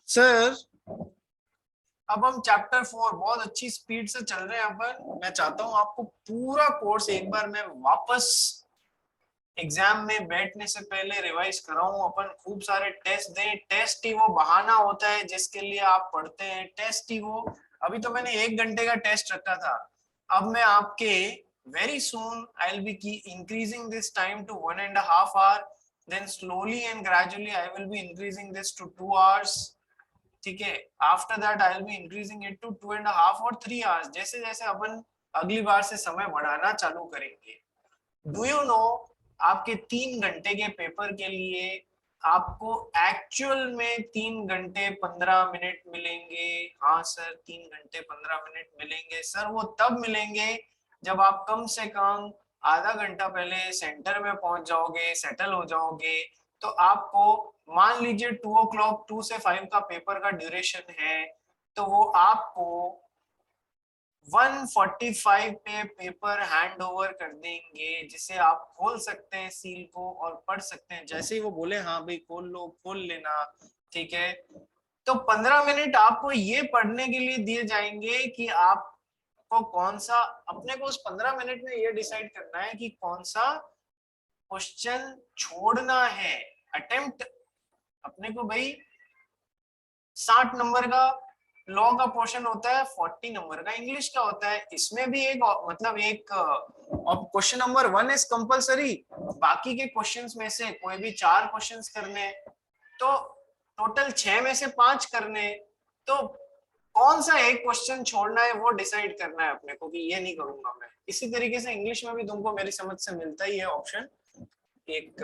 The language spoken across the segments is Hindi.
सर अब हम चैप्टर 4 बहुत अच्छी स्पीड से चल रहे हैं अपन। मैं चाहता हूं आपको पूरा कोर्स एक बार मैं वापस एग्जाम में बैठने से पहले रिवाइज कराऊं। अपन खूब सारे टेस्ट दें। टेस्ट ही वो बहाना होता है जिसके लिए आप पढ़ते हैं। टेस्ट ही वो, अभी तो मैंने 1 घंटे का टेस्ट रखा था, अब मैं आपके very soon I will be increasing this time to 1.5 hour, then slowly and gradually I will be increasing this to 2 hours। ठीक है, after that I will be increasing it to 2.5 और 3 hours, जैसे जैसे अपन अगली बार से समय बढ़ाना चालू करेंगे। डू यू नो, आपके 3 घंटे के पेपर के लिए आपको एक्चुअल में 3 घंटे 15 मिनट मिलेंगे। हाँ सर, 3 घंटे 15 मिनट मिलेंगे सर। वो तब मिलेंगे जब आप कम से कम आधा घंटा पहले सेंटर में पहुंच जाओगे, सेटल हो जाओगे। तो आपको मान लीजिए 2 o'clock 2 से 5 का पेपर का ड्यूरेशन है, तो वो आपको 1:45 पे पेपर हैंड ओवर कर देंगे, जिसे आप खोल सकते हैं सील को और पढ़ सकते हैं। जैसे ही वो बोले हाँ भाई खोल लो, खोल लेना। ठीक है, तो 15 मिनट आपको ये पढ़ने के लिए दिए जाएंगे कि आपको कौन सा, अपने को उस 15 मिनट में ये डिसाइड करना है कि कौन सा क्वेश्चन छोड़ना है। अटेम्प्ट अपने को भाई 60 नंबर का लॉ का पोर्शन होता है, 40 नंबर का इंग्लिश का होता है। इसमें भी एक मतलब एक क्वेश्चन नंबर 1 इज कंपलसरी। बाकी के क्वेश्चंस में से कोई भी 4 क्वेश्चंस करने, तो टोटल 6 में से 5 करने। तो कौन सा एक क्वेश्चन छोड़ना है वो डिसाइड करना है अपने को कि ये नहीं करूंगा मैं। इसी तरीके से इंग्लिश में भी तुमको मेरी समझ से मिलता ही है ऑप्शन एक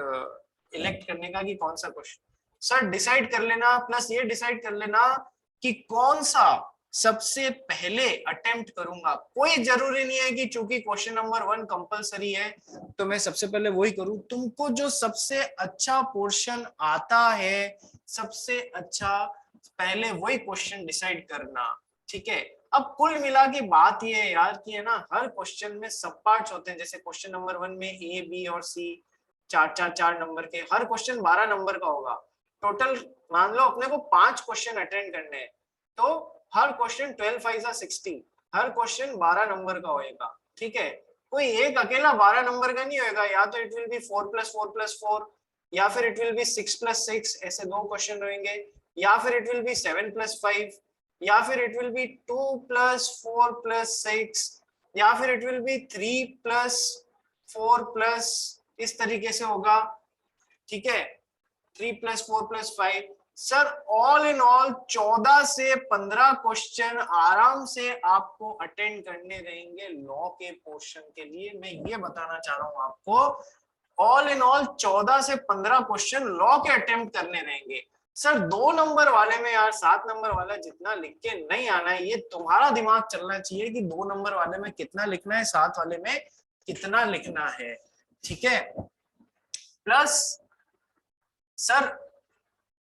इलेक्ट करने का कि कौन सा क्वेश्चन सर डिसाइड कर लेना। प्लस ये डिसाइड कर लेना कि कौन सा सबसे पहले अटेम्प्ट करूंगा। कोई जरूरी नहीं है कि चूंकि क्वेश्चन नंबर 1 कंपलसरी है तो मैं सबसे पहले वही करूं। तुमको जो सबसे अच्छा पोर्शन आता है, सबसे अच्छा पहले वही क्वेश्चन डिसाइड करना। ठीक है, अब कुल मिला के बात ये है यार कि है ना, हर क्वेश्चन में सब पार्ट्स होते हैं। जैसे क्वेश्चन नंबर 1 में ए बी और सी 4 नंबर के, हर क्वेश्चन 12 नंबर का होगा। टोटल मान लो अपने को 5 क्वेश्चन अटेंड करने हैं, तो हर क्वेश्चन 12 5 60, हर क्वेश्चन 12 नंबर का होएगा। ठीक है, कोई एक अकेला 12 नंबर का नहीं होएगा। या तो इट विल बी 4+4+4, या फिर इट विल बी 6+6, ऐसे 2 क्वेश्चन रहेंगे। या फिर इट विल बी 7+5, या फिर इट विल बी 2+4+6, या फिर इट विल बी 3+4+, इस तरीके से होगा। ठीक है, 3+4+5। सर ऑल इन ऑल 14 से 15 क्वेश्चन आराम से आपको अटेंड करने रहेंगे लॉ के पोर्शन के लिए। मैं ये बताना चाह रहा हूं आपको, ऑल इन ऑल 14 से 15 क्वेश्चन लॉ के अटेम्प्ट करने रहेंगे। सर 2 नंबर वाले में यार 7 नंबर वाला जितना लिख के नहीं आना है, ये तुम्हारा दिमाग चलना चाहिए कि 2 नंबर वाले में कितना लिखना है, 7 वाले में कितना लिखना है। ठीक है, प्लस सर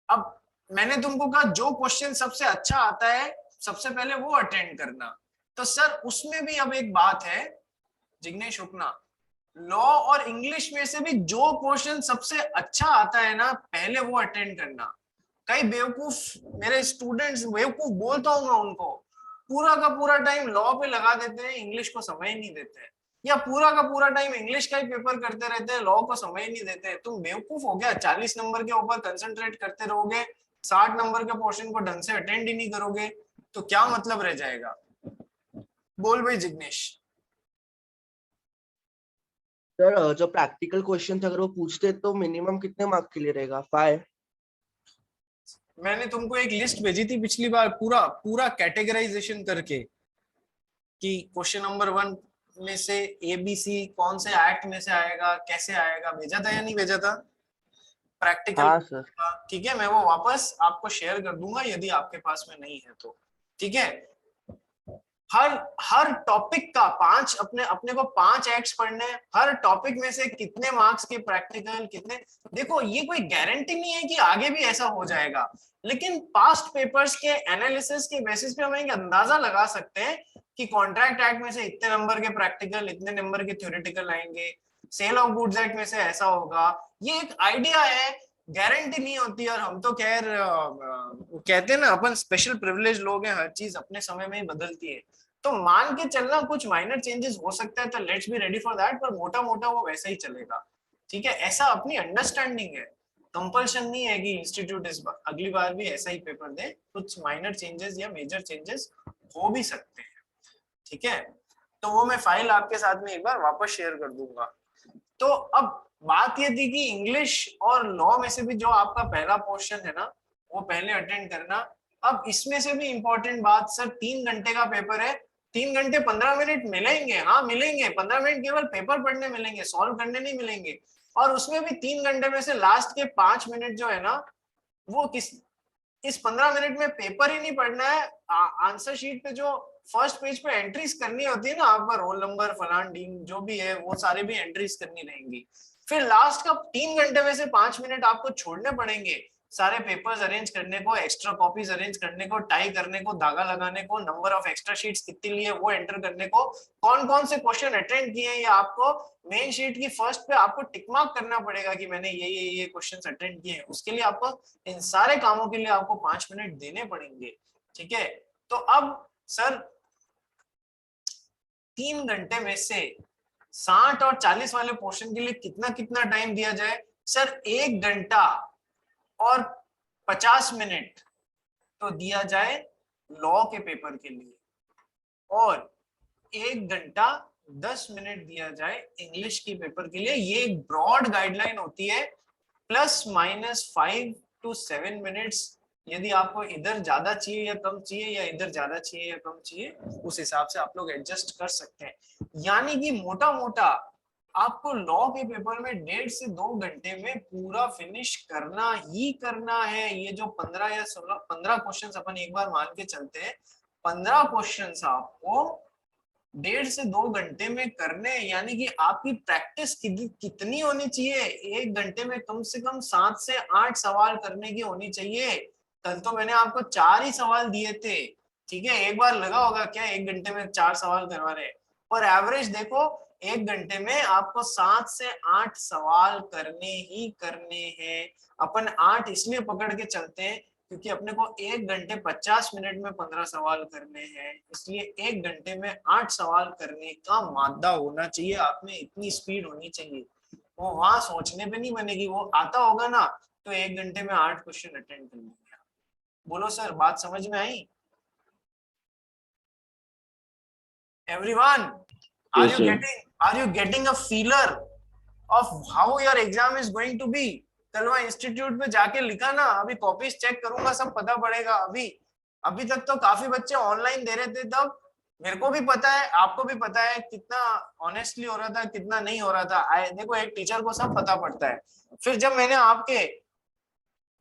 अब मैंने तुमको कहा जो क्वेश्चन सबसे अच्छा आता है सबसे पहले वो अटेंड करना। तो सर उसमें भी अब एक बात है जिग्नेश रुकना, लॉ और इंग्लिश में से भी जो क्वेश्चन सबसे अच्छा आता है ना पहले वो अटेंड करना। कई बेवकूफ मेरे स्टूडेंट्स, बेवकूफ बोलता हूँ मैं उनको, पूरा का पूरा टाइम लॉ पे लगा देते हैं, इंग्लिश को समय नहीं देते हैं, या पूरा का पूरा टाइम इंग्लिश का ही पेपर करते रहते हैं, लॉ को समय ही नहीं देते हैं। तुम बेवकूफ हो गया? 40 नंबर के ऊपर कंसंट्रेट करते रहोगे, 60 नंबर के पोर्शन को ढंग से अटेंड ही नहीं करोगे तो क्या मतलब रह जाएगा? बोल भाई जिग्नेश। सर जो प्रैक्टिकल क्वेश्चन अगर वो पूछते तो मिनिमम कितने मार्क्स के लिए रहेगा? 5? मैंने तुमको एक लिस्ट भेजी थी पिछली बार, पूरा पूरा कैटेगराइजेशन करके कि क्वेश्चन नंबर 1 में से ABC कौन से एक्ट में से आएगा, कैसे आएगा। भेजा था या नहीं भेजा था प्रैक्टिकल? हाँ सर। ठीक है, मैं वो वापस आपको शेयर कर दूंगा यदि आपके पास में नहीं है तो। ठीक है, हर हर टॉपिक का 5, अपने अपने को 5 एक्ट्स पढ़ने हैं। हर टॉपिक में से कितने मार्क्स के प्रैक्टिकल कितने, देखो ये कोई गारंटी नहीं है कि आगे भी ऐसा हो जाएगा, लेकिन पास्ट पेपर्स के एनालिसिस के बेसिस पे हम एक अंदाजा लगा सकते हैं कि कॉन्ट्रैक्ट एक्ट में से इतने नंबर के प्रैक्टिकल, इतने नंबर के थ्योरेटिकल आएंगे, सेल ऑफ गुड्स एक्ट में से ऐसा होगा। ये एक आइडिया है गारंटी नहीं होती। और हम तो खैर कहते हैं ना, अपन स्पेशल प्रिविलेज लोग हैं, हर चीज अपने समय में ही बदलती है। तो मान के चलना कुछ माइनर चेंजेस हो सकता है, तो let's be ready for that, पर मोटा मोटा वो वैसा ही चलेगा। ठीक है, ऐसा अपनी अंडरस्टैंडिंग है, कंपल्शन नहीं है कि इंस्टीट्यूट इस बार अगली बार भी ऐसा ही पेपर दे, कुछ माइनर चेंजेस या मेजर चेंजेस हो भी सकते हैं। ठीक है, तो वो मैं फाइल आपके साथ में एक बार वापस शेयर कर दूंगा। तो अब बात ये थी कि इंग्लिश और लॉ में से भी जो आपका पहला पोर्शन है ना, वो पहले अटेंड करना। अब इसमें से भी इंपॉर्टेंट बात, सर 3 घंटे का पेपर है, 3 घंटे 15 मिनट मिलेंगे, हाँ मिलेंगे, 15 मिनट केवल पेपर पढ़ने मिलेंगे, सॉल्व करने नहीं मिलेंगे। और उसमें भी 3 घंटे में से लास्ट के 5 मिनट जो है ना, वो किस इस 15 मिनट में पेपर ही नहीं पढ़ना है। आंसर शीट पे जो फर्स्ट पेज पे एंट्रीज करनी होती है ना, आपका रोल नंबर फलान डीन जो भी है, वो सारे भी एंट्रीज करनी रहेंगी। फिर लास्ट का 3 घंटे में से 5 मिनट आपको छोड़ने पड़ेंगे सारे पेपर्स अरेंज करने को, एक्स्ट्रा कॉपीज अरेंज करने को, टाई करने को, धागा लगाने को, नंबर ऑफ एक्स्ट्रा शीट्स कितनी लिए वो एंटर करने को, कौन कौन से क्वेश्चन अटेंड किए हैं ये आपको मेन शीट की फर्स्ट पे आपको टिक मार्क करना पड़ेगा कि मैंने ये क्वेश्चंस अटेंड किए हैं। उसके लिए आपको इन सारे कामों के लिए आपको 5 मिनट देने पड़ेंगे। ठीक है, तो अब सर 3 घंटे में से 60 और 40 वाले पोर्शन के लिए कितना कितना टाइम दिया जाए? सर 1 घंटा और 50 मिनट तो दिया जाए लॉ के पेपर के लिए, और 1 घंटा 10 मिनट दिया जाए इंग्लिश के पेपर के लिए। ये एक ब्रॉड गाइडलाइन होती है, +-5 to 7 मिनट्स। यदि आपको इधर ज्यादा चाहिए या कम चाहिए, या इधर ज्यादा चाहिए या कम चाहिए, उस हिसाब से आप लोग एडजस्ट कर सकते हैं। यानी कि मोटा मोटा आपको लॉ के पेपर में 1.5 से 2 घंटे में पूरा फिनिश करना ही करना है। ये जो 15 या 16 15 क्वेश्चन अपन एक बार मान के चलते हैं, 15 क्वेश्चन आपको 1.5 से 2 घंटे में करने। यानी कि आपकी प्रैक्टिस कितनी होनी चाहिए? 1 घंटे में कम से कम 7 से 8 सवाल करने की होनी चाहिए। कल तो मैंने आपको 4 ही सवाल दिए थे। ठीक है, एक बार लगा होगा क्या 1 घंटे में 4 सवाल करवा रहे? और एवरेज देखो, 1 घंटे में आपको 7 से 8 सवाल करने ही करने हैं। अपन 8 इसलिए पकड़ के चलते हैं क्योंकि अपने को 1 घंटे 50 मिनट में 15 सवाल करने हैं, इसलिए 1 घंटे में 8 सवाल करने का मादा होना चाहिए आप में, इतनी स्पीड होनी चाहिए। वो वहां सोचने पे नहीं बनेगी, वो आता होगा ना तो 1 घंटे में 8 क्वेश्चन अटेंड कर लेंगे। बोलो सर, बात समझ में आई? Everyone, Yes, sir. Are you getting a feeler of how your exam is going to be? कल वहां इंस्टीट्यूट पे जाके लिखा ना, अभी कॉपीज चेक करूंगा, सब पता पड़ेगा। अभी अभी तक तो काफी बच्चे ऑनलाइन दे रहे थे, तब मेरे को भी पता है, आपको भी पता है कितना ऑनेस्टली हो रहा था, कितना नहीं हो रहा था। देखो, एक टीचर को सब पता पड़ता है। फिर जब मैंने आपके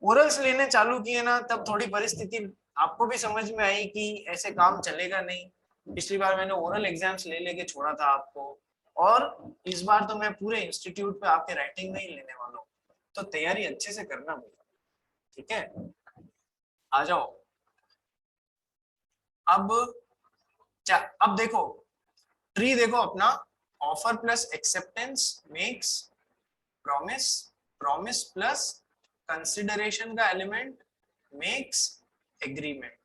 ओरल्स लेने चालू किए ना, तब थोड़ी परिस्थिति आपको भी समझ में आई कि ऐसे काम चलेगा नहीं। पिछली बार मैंने ओरल एग्जाम्स ले लेके छोड़ा था आपको, और इस बार तो मैं पूरे इंस्टीट्यूट पे आपके राइटिंग में ही लेने वाला हूँ। तो तैयारी अच्छे से करना भैया, ठीक है? आ जाओ। अब देखो, ट्री देखो अपना, offer plus acceptance makes promise, promise plus consideration का element makes agreement,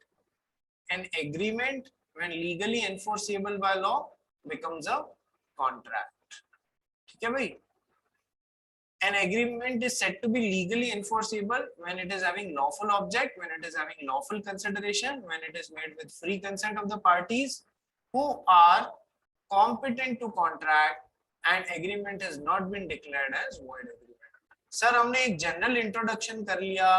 an agreement when legally enforceable by law becomes a contract। ठीक है भाई? An agreement is said to be legally enforceable when it is having lawful object, when it is having lawful consideration, when it is made with free consent of the parties who are competent to contract, and agreement has not been declared as void agreement। Sir हमने एक जनरल इंट्रोडक्शन कर लिया,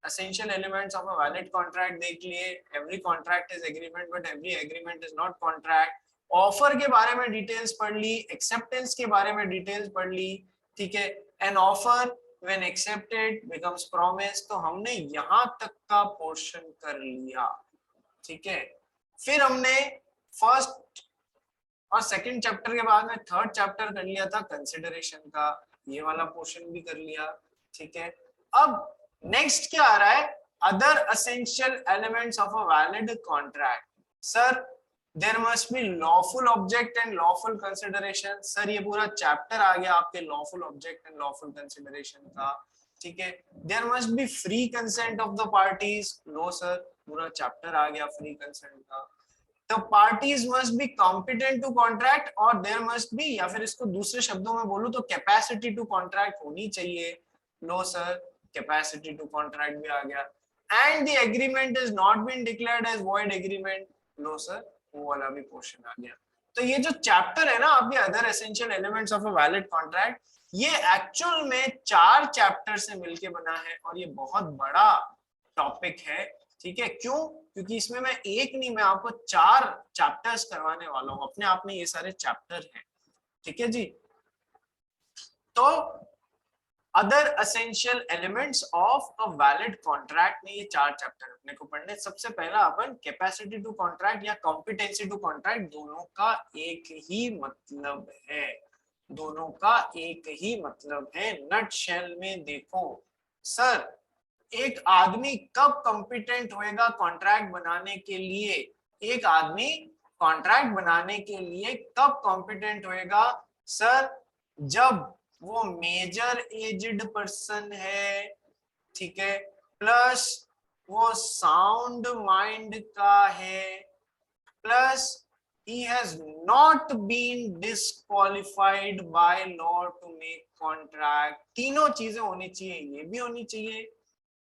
essential elements of a valid contract देख लिए, every contract is agreement but every agreement is not contract। Offer के बारे में डिटेल्स पढ़ ली, एक्सेप्टेंस के बारे में डिटेल्स पढ़ ली, ठीक है? An offer when accepted becomes promise। तो हमने यहां तक का पोर्शन कर लिया, ठीक है? फिर हमने फर्स्ट और सेकंड चैप्टर के बाद में थर्ड चैप्टर कर लिया था कंसिडरेशन का, ये वाला पोर्शन भी कर लिया, ठीक है? अब नेक्स्ट क्या आ रहा है? Other essential elements of a valid contract. Sir there must be lawful object and lawful consideration. Sir ये पूरा चैप्टर आ गया आपके lawful object and lawful consideration का। ठीक है। There must be free consent of the parties, no sir, पूरा चैप्टर आ गया फ्री कंसेंट का। The parties must be competent to contract और देयर मस्ट बी, या फिर इसको दूसरे शब्दों में बोलूं तो कैपेसिटी टू कॉन्ट्रैक्ट होनी चाहिए, no sir, capacity to contract भी आ गया। And the agreement is not been declared as void agreement, no sir, वो वाला भी पोर्शन आ गया। तो ये जो चैप्टर है ना आपके other essential elements of a valid contract, ये एक्चुअल में 4 चैप्टर से मिलके बना है और ये बहुत बड़ा टॉपिक है, ठीक है। क्यों? क्योंकि इसमें मैं एक नहीं, मैं आपको 4 चैप्टर्स करवाने वाला हूं, अपने आप में ये सारे चैप्टर हैं, ठीक है जी। तो other essential elements of a valid contract में ये 4 चैप्टर अपने को पढ़ने। सबसे पहला अपन कैपेसिटी टू कॉन्ट्रैक्ट या कॉम्पिटेंसी टू कॉन्ट्रैक्ट, दोनों का एक ही मतलब है, दोनों का एक ही मतलब है। नट शेल में देखो सर, एक आदमी कब कॉम्पिटेंट होएगा कॉन्ट्रैक्ट बनाने के लिए, एक आदमी कॉन्ट्रैक्ट बनाने के लिए कब कॉम्पिटेंट होएगा सर, जब वो मेजर एज्ड पर्सन है, ठीक है, प्लस वो साउंड माइंड का है, plus he has not been disqualified by law to make contract। तीनों चीजें होनी चाहिए, ये भी होनी चाहिए,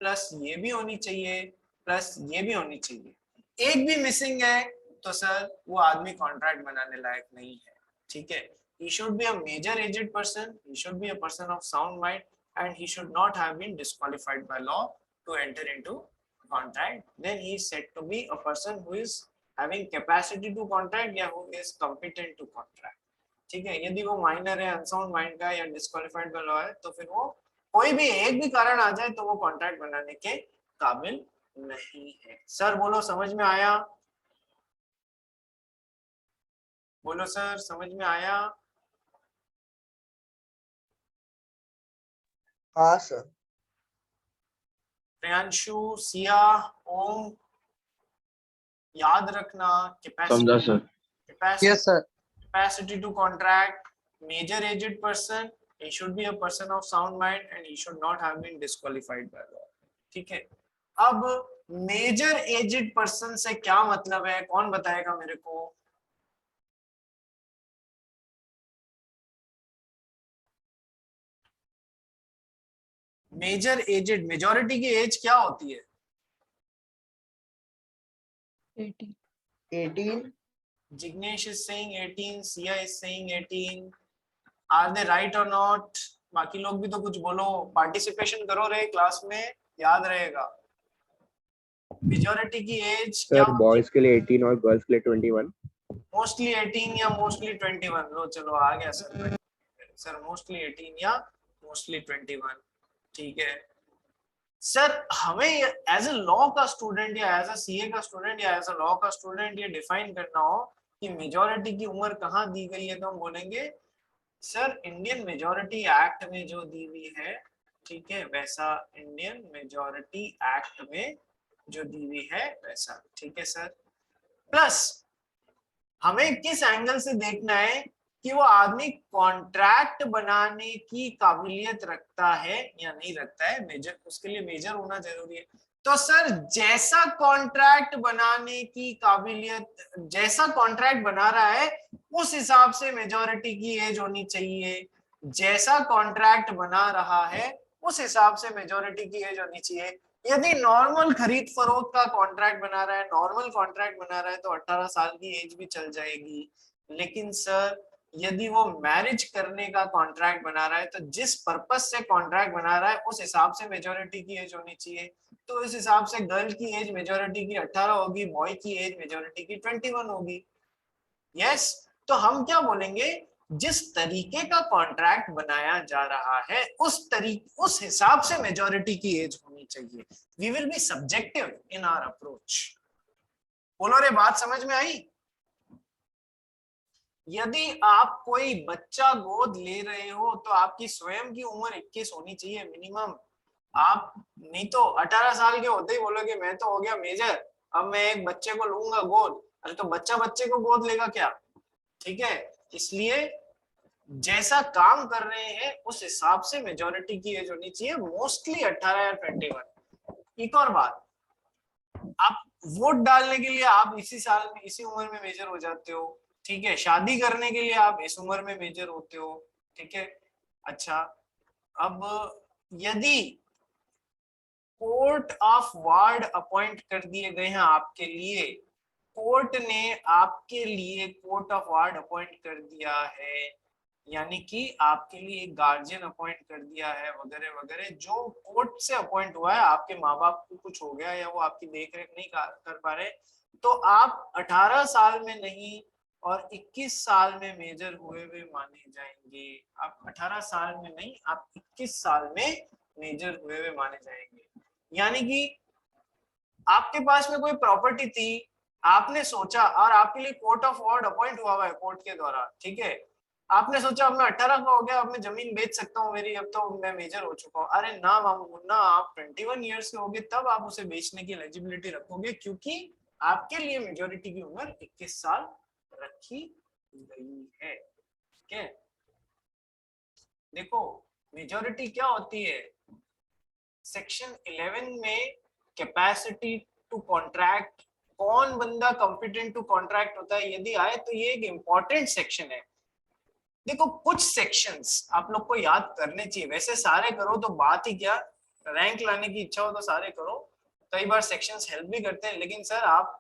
प्लस ये भी होनी चाहिए, प्लस ये भी होनी चाहिए। एक भी मिसिंग है तो सर वो आदमी कॉन्ट्रैक्ट बनाने लायक नहीं है, ठीक है। He should be a major aged person, he should be a person of sound mind, and he should not have been disqualified by law to enter into contract। Then he is said to be a person who is having capacity to contract या who is competent to contract, ठीक है। यदि वो माइनर है, अनसाउंड माइंड का या डिस्क्वालिफाइड बाय लॉ है, तो फिर वो कोई भी एक भी कारण आ जाए तो वो कॉन्ट्रैक्ट बनाने के काबिल नहीं है। सर बोलो समझ में आया? बोलो सर समझ में आया? हाँ सर। प्रियांशु, सिया, ओम, याद रखना समझा sir. Yes sir. Capacity to contract, major aged person, he should be a person of sound mind and he should not have been disqualified by law, ठीक है। अब मेजर एज्ड पर्सन से क्या मतलब है, कौन बताएगा मेरे को? मेजर एजेड, मेजॉरिटी की एज क्या होती है? 18। Jignesh is saying 18, Sia is saying 18. Are they right or not? बाकी लोग भी तो कुछ बोलो, पार्टिसिपेशन करो रे क्लास में, याद रहेगा। मेजॉरिटी की एज क्या? सर बॉयज के लिए 18 और गर्ल्स के लिए 21। मोस्टली 18 या मोस्टली 21। लो चलो आ गया सर। सर मोस्टली 18 या मोस्टली 21, ठीक है। सर हमें एज ए लॉ का स्टूडेंट या एज ए सीए का स्टूडेंट या एज ए लॉ का स्टूडेंट ये डिफाइन करना हो कि मेजॉरिटी की उम्र कहाँ दी गई है, तो हम बोलेंगे सर इंडियन मेजॉरिटी एक्ट में जो दी हुई है, ठीक है, वैसा इंडियन मेजॉरिटी एक्ट में जो दी हुई है वैसा, ठीक है सर। प्लस हमें किस एंगल से देखना है कि वो आदमी कॉन्ट्रैक्ट बनाने की काबिलियत रखता है या नहीं रखता है, मेजर, उसके लिए मेजर होना जरूरी है। तो सर जैसा कॉन्ट्रैक्ट बनाने की काबिलियत, जैसा कॉन्ट्रैक्ट बना रहा है उस हिसाब से मेजॉरिटी की एज होनी चाहिए, जैसा कॉन्ट्रैक्ट बना रहा है उस हिसाब से मेजॉरिटी की एज होनी चाहिए। यदि नॉर्मल खरीद फरोख्त का कॉन्ट्रैक्ट बना रहा है, नॉर्मल कॉन्ट्रैक्ट बना रहा है तो 18 साल की एज भी चल जाएगी। लेकिन सर यदि वो मैरिज करने का कॉन्ट्रैक्ट बना रहा है तो जिस पर्पस से कॉन्ट्रैक्ट बना रहा है उस हिसाब से मेजॉरिटी की एज होनी चाहिए। तो इस हिसाब से गर्ल की एज मेजॉरिटी की 18 होगी, बॉय की एज मेजॉरिटी की 21 होगी। यस, तो हम क्या बोलेंगे, जिस तरीके का कॉन्ट्रैक्ट बनाया जा रहा है उस हिसाब से मेजॉरिटी की एज होनी चाहिए। We will be subjective in our approach. बोलो रे, बात समझ में आई? यदि आप कोई बच्चा गोद ले रहे हो तो आपकी स्वयं की उम्र 21 होनी चाहिए मिनिमम। आप नहीं तो 18 साल के होते ही बोलोगे मैं तो हो गया मेजर, अब मैं एक बच्चे को लूंगा गोद। अरे तो बच्चा बच्चे को गोद लेगा क्या? ठीक है, इसलिए जैसा काम कर रहे हैं उस हिसाब से मेजोरिटी की एज होनी चाहिए, मोस्टली 18 या 21। एक और बात, आप वोट डालने के लिए आप इसी साल में इसी उम्र में मेजर हो जाते हो, ठीक है। शादी करने के लिए आप इस उम्र में मेजर होते हो, ठीक है। अच्छा, अब यदि कोर्ट ऑफ वार्ड अपॉइंट कर दिए गए हैं आपके लिए, कोर्ट ने आपके लिए कोर्ट ऑफ वार्ड अपॉइंट कर दिया है, यानी कि आपके लिए एक गार्जियन अपॉइंट कर दिया है वगैरह वगैरह, जो कोर्ट से अपॉइंट हुआ है, आपके माँ बाप को कुछ हो गया या वो आपकी देख रेख नहीं कर पा रहे, तो आप 18 साल में नहीं और 21 साल में मेजर हुए हुए माने जाएंगे। आप 18 साल में नहीं, आप 21 साल में मेजर हुए हुए माने जाएंगे। यानी कि आपके पास में कोई प्रॉपर्टी थी, आपने सोचा, और आपके लिए कोर्ट ऑफ वार्ड अपॉइंट हुआ है कोर्ट के द्वारा, ठीक है। आपने सोचा अब मैं 18 का हो गया, अब मैं जमीन बेच सकता हूँ मेरी, अब तो मैं मेजर हो चुका हूँ। अरे ना मामू मुन्ना, आप 21 ईयर्स के होगे तब आप उसे बेचने की एलिजिबिलिटी रखोगे, क्योंकि आपके लिए मेजोरिटी की उम्र 21 साल रखी गई है, ठीक है। देखो मेजोरिटी क्या होती है, सेक्शन 11 में कैपेसिटी टू कॉन्ट्रैक्ट, कौन बंदा कॉम्पिटेंट टू कॉन्ट्रैक्ट होता है, यदि आए तो ये एक इंपॉर्टेंट सेक्शन है। देखो कुछ सेक्शंस आप लोग को याद करने चाहिए, वैसे सारे करो तो बात ही क्या, रैंक लाने की इच्छा हो तो सारे करो, कई बार सेक्शंस हेल्प भी करते हैं, लेकिन सर आप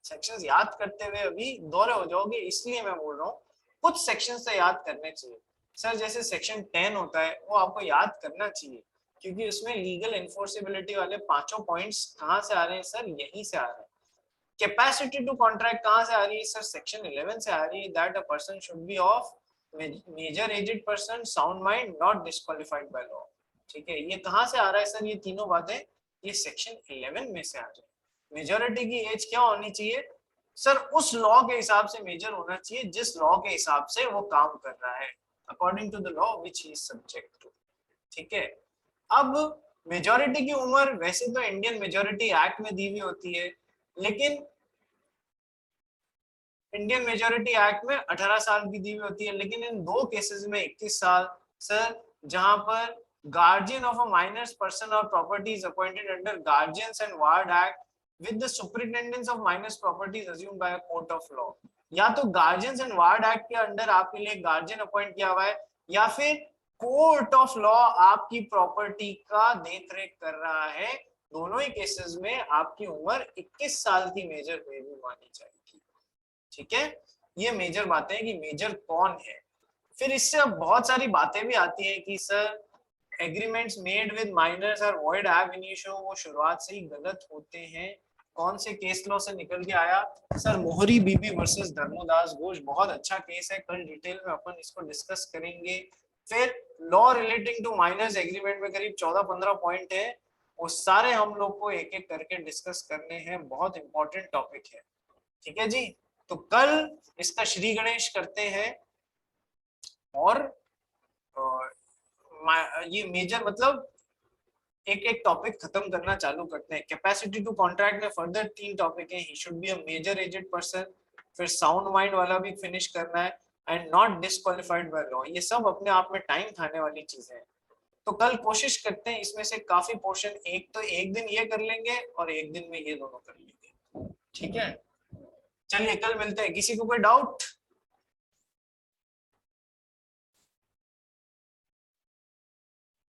सेक्शंस याद करते हुए अभी दौरे हो जाओगे, इसलिए मैं बोल रहा हूँ कुछ सेक्शंस तो याद करने चाहिए। सर जैसे सेक्शन 10 होता है वो आपको याद करना चाहिए, क्योंकि उसमें लीगल एनफोर्सेबिलिटी वाले पांचों पॉइंट्स कहाँ से आ रहे हैं सर, यहीं से आ रहे हैं। कैपेसिटी टू कॉन्ट्रैक्ट कहाँ से आ रही है सर, सेक्शन 11 से आ रही है, that a person should be of major aged person, sound mind, not disqualified by law, ठीक है। ये कहाँ से आ रहा है सर, ये तीनों बातें ये सेक्शन 11 में से आ रही है। मेजोरिटी की एज क्या होनी चाहिए सर, उस लॉ के हिसाब से मेजर होना चाहिए जिस लॉ के हिसाब से वो काम कर रहा है, according to the law which he is subject to, ठीक है। अब मेजोरिटी की उम्र वैसे तो इंडियन मेजोरिटी एक्ट में दी हुई होती है, लेकिन इंडियन मेजोरिटी एक्ट में 18 साल की दी हुई होती है, लेकिन इन दो केसेस में 21 साल सर, जहां पर guardian of a minor person or property is appointed under guardians and ward act with the superintendence of minor properties assumed by a court of law. या तो गार्जियंस एंड वार्ड एक्ट के अंडर आपके लिए गार्जियन अपॉइंट किया हुआ है, या फिर कोर्ट ऑफ लॉ आपकी प्रॉपर्टी का देख रेख कर रहा है, दोनों ही केसेस में आपकी उम्र 21 साल की मेजर हुई भी मानी जाएगी, ठीक है। ये मेजर बातें हैं कि मेजर कौन है। फिर इससे अब बहुत सारी बातें भी आती हैं कि sir agreements made with minors और वॉइड एब इनिशियो, वो शुरुआत से ही गलत होते हैं। कौन से केस लॉ से निकल के आया सर, मोहरी बीबी वर्सेस धर्मोदास घोष, बहुत अच्छा केस है, कल डिटेल में अपन इसको डिस्कस करेंगे। फिर law relating to miners agreement में करीब 14-15 पॉइंट है, वो सारे हम लोग को एक एक करके डिस्कस करने हैं, बहुत इंपॉर्टेंट टॉपिक है, ठीक है जी। तो कल इसका श्री गणेश करते हैं, और ये मेजर मतलब एक एक टॉपिक खत्म करना चालू करते हैं। कैपेसिटी टू कॉन्ट्रैक्ट में फर्दर 3 टॉपिक हैं, he should be a major aged person, फिर साउंड माइंड वाला भी फिनिश करना है, and not disqualified by law. ये सब अपने आप में टाइम खाने वाली चीजें हैं, तो कल कोशिश करते हैं इसमें से काफी पोर्शन, एक तो एक दिन ये कर लेंगे और एक दिन में ये दोनों कर लेंगे, ठीक है। चलिए कल मिलते हैं, किसी को कोई डाउट?